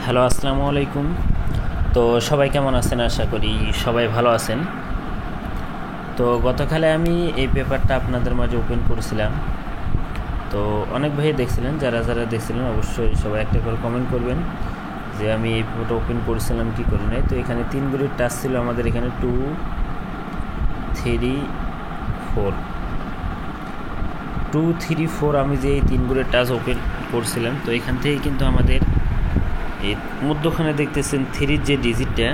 Hello, আসসালামু আলাইকুম। তো সবাই কেমন আছেন? আশা করি সবাই ভালো আছেন। তো গতকালে আমি এই পেপারটা আপনাদের মাঝে ওপেন করেছিলাম। তো অনেক ভাই দেখছিলেন, যারা যারা দেখছিলেন অবশ্যই সবাই একটা করে কমেন্ট করবেন যে আমি এই পেপারটা ওপেন করেছিলাম কি করে নাই। তো এখানে 3 গ্রেড টাচ ছিল আমাদের, এখানে 2, 3, 4, 2, 3, 4 আমি যে এই 3 গ্রেড টাচ ওপেন করছিলাম। তো এখান থেকে কিন্তু আমাদের এই মধ্যখানে দেখতেছেন 3 যে ডিজিটটা,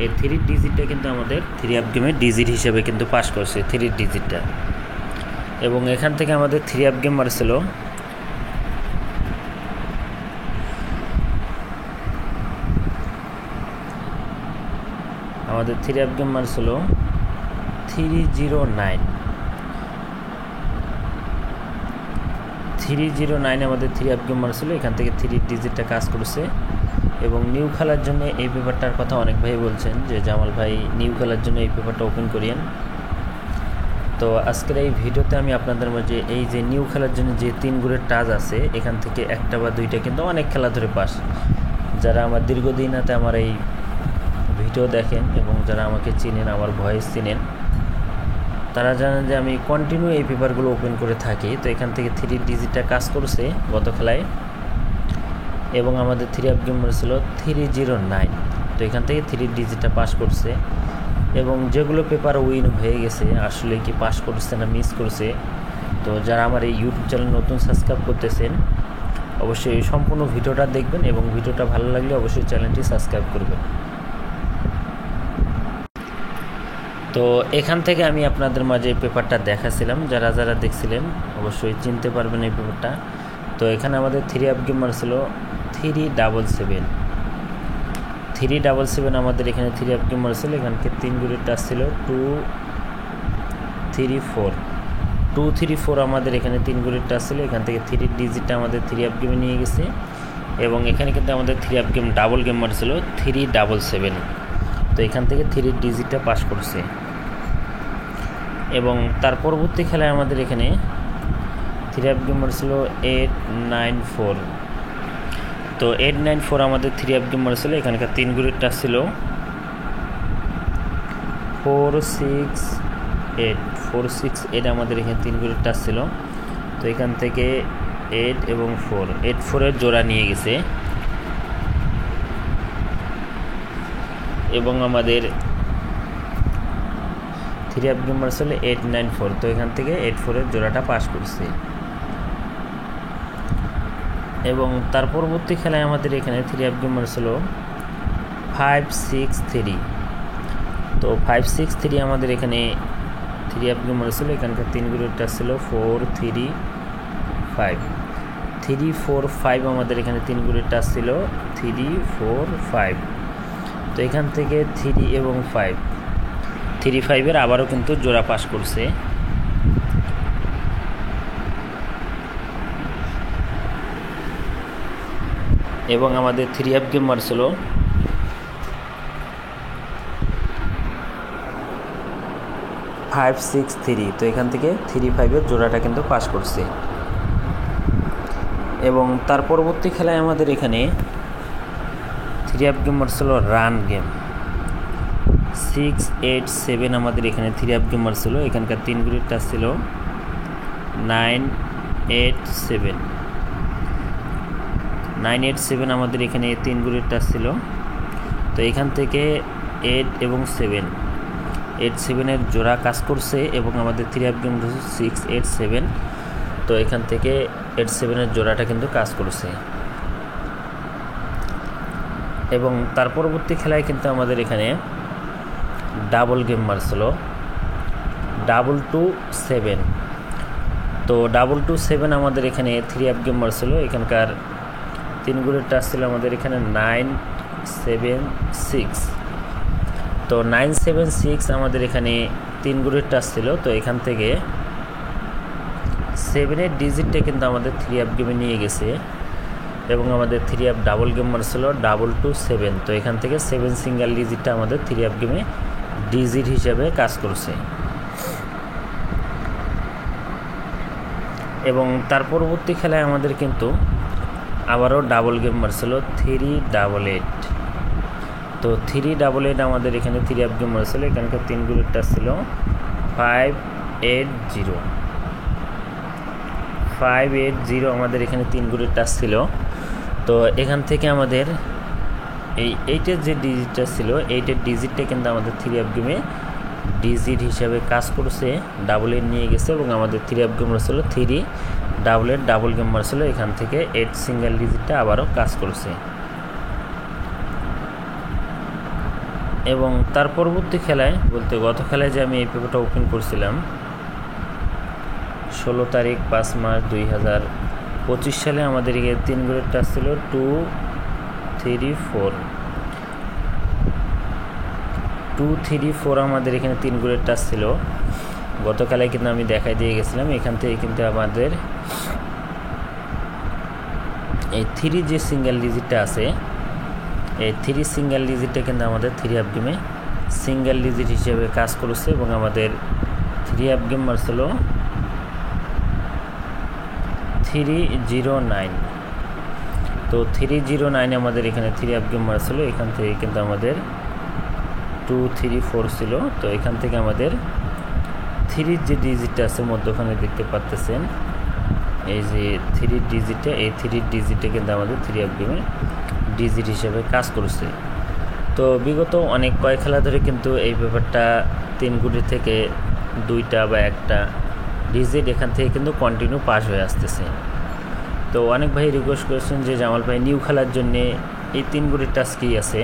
এই 3 ডিজিটটা কিন্তু আমাদের 3 আপ গেমের ডিজিট হিসেবে কিন্তু পাস করছে 3 ডিজিটটা। এবং এখান থেকে আমাদের 3 আপ গেম মারছিল আমাদের 3 আপ গেম মারছিল 309 আমাদের 3 আপ গেম মারছিল। এখান থেকে 3 ডিজিটটা কাজ করেছে। এবং নিউ খেলার জন্য এই পেপারটার কথা অনেক ভাই বলছেন যে জামাল ভাই নিউ খেলার জন্য এই পেপারটা ওপেন করিয়েন। তো আজকের এই ভিডিওতে আমি আপনাদের মাঝে এই যে নিউ খেলার জন্য যে 3 গ্রেড টাচ আছে, এখান থেকে একটা বা দুইটা কিন্তু অনেক খেলা ধরে পাস। যারা আমার দীর্ঘদিন হাতে আমার এই ভিডিও দেখেন এবং যারা আমাকে চিনেন, আমার ভয়েস চিনেন, তারা জানেন যে আমি কন্টিনিউ এই পেপারগুলো ওপেন করে থাকি। তো এখান থেকে 3 ডিজিটটা কাজ করছে গত খেলায়। এবং আমাদের 3 আপ গেম ছিল 309। তো এখান থেকে 3 ডিজিটটা পাস করছে। এবং যেগুলো পেপার উইন হয়ে গেছে আসলে কি পাস করছে না মিস করছে, তো যারা আমার এই ইউটিউব চ্যানেল নতুন সাবস্ক্রাইব করতেছেন অবশ্যই এই সম্পূর্ণ ভিডিওটা দেখবেন এবং ভিডিওটা ভালো লাগলে অবশ্যই চ্যানেলটি সাবস্ক্রাইব করবেন। তো এখান থেকে আমি আপনাদের মাঝে পেপারটা দেখাছিলাম, যারা যারা দেখছিলেন অবশ্যই চিনতে পারবেন এই পেপারটা। তো এখানে আমাদের 3 আপ গেম ছিল 377 আমাদের এখানে 3 আপ গেম ছিল। এখানকে 3 গ্রেড টাচ ছিল 2, 3, 4 আমাদের এখানে 3 গ্রেড টাচ ছিল। এখান থেকে 3 ডিজিটটা আমাদের 3 আপ গেমে নিয়ে গেছে। এবং এখানে কিন্তু আমাদের 3 আপ গেম ডাবল গেম ছিল 377। তো এখান থেকে 3 ডিজিটটা পাস করছে। এবং তার পরবর্তী খেলায় আমাদের এখানে 3 আপ গেম ছিল 894। তো 894 আমাদের 3 আপ গেম ছিল। এখানকার 3 গ্রেড টাচ ছিল 468 আমাদের এখানে 3 গ্রেড টাচ ছিল। তো এখান থেকে 8 এবং 4 জোড়া নিয়ে গেছে। এবং আমাদের 3 আপ গেম ছিল 894। তো এখান থেকে 84 জোড়াটা পাস করছে। এবং তার পরবর্তী খেলায় আমাদের এখানে 3 আপ গেম ছিল 563। তো 563 আমাদের এখানে 3 আপ গেম ছিল। এখানকার 3 গ্রেডটা ছিল 345 আমাদের এখানে 3 গ্রেডটা ছিল 345। তো এখান থেকে 3 এবং 5 আবারও কিন্তু জোড়া পাস করছে। এবং আমাদের 3 আপ গেম ছিল 563। তো এখান থেকে 35 জোড়াটা কিন্তু পাস করছে। এবং তার পরবর্তী খেলায় আমাদের এখানে 3 আপ গেম ছিল রান গেম 687 আমাদের এখানে 3 আপ গেম ছিল। এখানকার 3 গ্রেড টাচ ছিল 987 আমাদের এখানে 3 গ্রেড টাচ ছিল। তো এখান থেকে 8 এবং 7 জোড়া কাজ করছে। এবং আমাদের 3 আপ গেম 687। তো এখান থেকে 87 জোড়াটা কিন্তু কাজ করছে। এবং তার পরবর্তী খেলায় কিন্তু আমাদের এখানে ডাবল গেম ছিল 227। তো 227 আমাদের এখানে 3 আপ গেম ছিল। এখানকার 3 গ্রেড টাচ ছিল আমাদের এখানে 976। তো 976 আমাদের এখানে 3 গ্রেড টাচ ছিল। তো এখান থেকে 7 ডিজিটটা কিন্তু আমাদের 3 আপ গেমে নিয়ে গেছে। এবং আমাদের 3 আপ ডাবল গেম ছিল 227। তো এখান থেকে 7 সিঙ্গেল ডিজিটটা আমাদের 3 আপ গেমে ডিজিট হিসেবে কাজ করছে। এবং তার পরবর্তী খেলায় আমাদের কিন্তু আবারও ডাবল গেম মারছিল 388। তো 388 আমাদের এখানে 3 আপ গেম মারছিল, এখানকার 3 গুলির টাচ ছিল 580 আমাদের এখানে 3 গুলির টাচ ছিল। তো এখান থেকে আমাদের এই 8-এর যে ডিজিটটা ছিল, 8-এর ডিজিটটা কিন্তু আমাদের 3 আপ গেমে ডিজিট হিসাবে কাজ করছে, ডাবল 8 নিয়ে গেছে এবং আমাদের 3 আপ গেম ছিল 388 ডাবল গেম মারছিল, এখান থেকে 8 সিঙ্গেল ডিজিটটা আবারও কাজ করছে। এবং তার পরবর্তী খেলায় বলতে গত খেলায় যে আমি এই পেপারটা ওপেন করছিলাম 16 তারিখ 5 মার্চ 2025 সালে, আমাদের 3 গুলির টাচ ছিল 234 আমাদের এখানে 3 গুলির টাচ ছিল। গতকালে কিন্তু আমি দেখাই দিয়ে গেছিলাম, এখান থেকে কিন্তু আমাদের এই 3 যে সিঙ্গেল ডিজিটটা আছে, এই 3 সিঙ্গেল ডিজিটটা কিন্তু আমাদের 3 আপ গেমে সিঙ্গেল ডিজিট হিসেবে কাজ করেছে এবং আমাদের 3 আপ গেম মারছিল 309। তো 309 আমাদের এখানে 3 আপ গেম মারছিল, এখান থেকে কিন্তু আমাদের 234 ছিল। তো এখান থেকে আমাদের 3 যে ডিজিটটা আছে মধ্যখানে দেখতে পাচ্ছেন, এই যে 3 ডিজিটটা, এই 3 ডিজিটটা কিন্তু আমাদের 3 আপ গেমে ডিজিট হিসেবে কাজ করছে। তো বিগত অনেক কয়েক খেলা ধরে কিন্তু এই ব্যাপারটা 3 গুলি থেকে 2টা বা 1টা ডিজিট এখান থেকে কিন্তু কন্টিনিউ পাস হয়ে আসতেছে। তো অনেক ভাই রিকোয়েস্ট করেছেন যে জামাল ভাই নিউ খেলার জন্যে এই 3 গুলির টাচ কী আছে।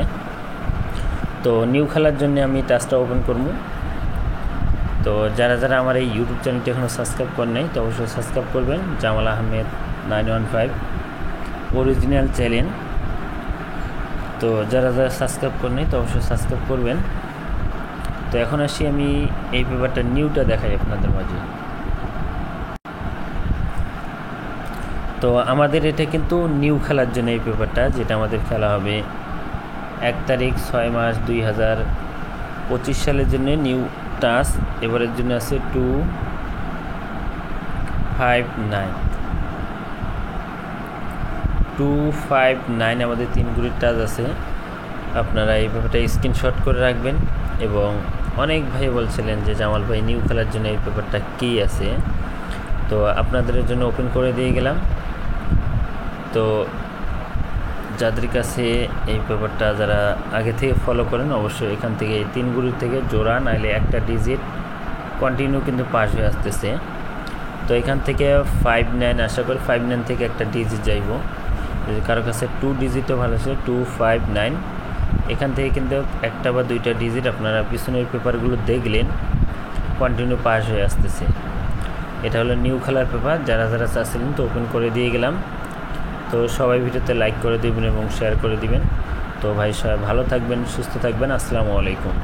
তো নিউ খেলার জন্য আমি টাচটা ওপেন করবো। তো যারা যারা আমার এই ইউটিউব চ্যানেলটি এখনও সাবস্ক্রাইব করেন নাই তো অবশ্যই সাবস্ক্রাইব করবেন, জামাল আহমেদ 915 অরিজিনাল চ্যানেল। তো যারা যারা সাবস্ক্রাইব করেন নাই তো অবশ্যই সাবস্ক্রাইব করবেন। তো এখন আসি আমি এই পেপারটা নিউটা দেখাই আপনাদের মাঝে। তো আমাদের এটা কিন্তু নিউ খেলার জন্য এই পেপারটা, যেটা আমাদের খেলা হবে 1 তারিখ 6 মার্চ 2025 সালের জন্য নিউ টাচ। এবারের জন্য আছে 259 আমাদের 3 গুলির টাচ আছে। আপনারা এই পেপারটা স্ক্রিনশট করে রাখবেন। এবং অনেক ভাই বলছিলেন যে জামাল ভাই নিউ খেলার জন্য এই পেপারটা কী আছে, তো আপনাদের জন্য ওপেন করে দিয়ে গেলাম। তো যাদের কাছে এই পেপারটা যারা আগে থেকে ফলো করেন অবশ্যই এখান থেকে এই 3 গুলির থেকে জোড়া নাইলে একটা ডিজিট কন্টিনিউ কিন্তু পাস হয়ে আসতেছে। তো এখান থেকে 59 আশা করি 59 থেকে একটা ডিজিট যাইব, যদি কারো কাছে 2 ডিজিটও ভালো আছে 259, এখান থেকে কিন্তু 1টা বা 2টা ডিজিট আপনারা পিছনের পেপারগুলো দেখলেন কন্টিনিউ পাস হয়ে আসতেছে। এটা হলো নিউ খেলার পেপার, যারা যারা চাচ্ছিলেন তো ওপেন করে দিয়ে গেলাম। তো সবাই ভিডিওতে লাইক করে দেবেন এবং শেয়ার করে দিবেন। তো ভাই সবাই ভালো থাকবেন, সুস্থ থাকবেন, আসসালামু আলাইকুম।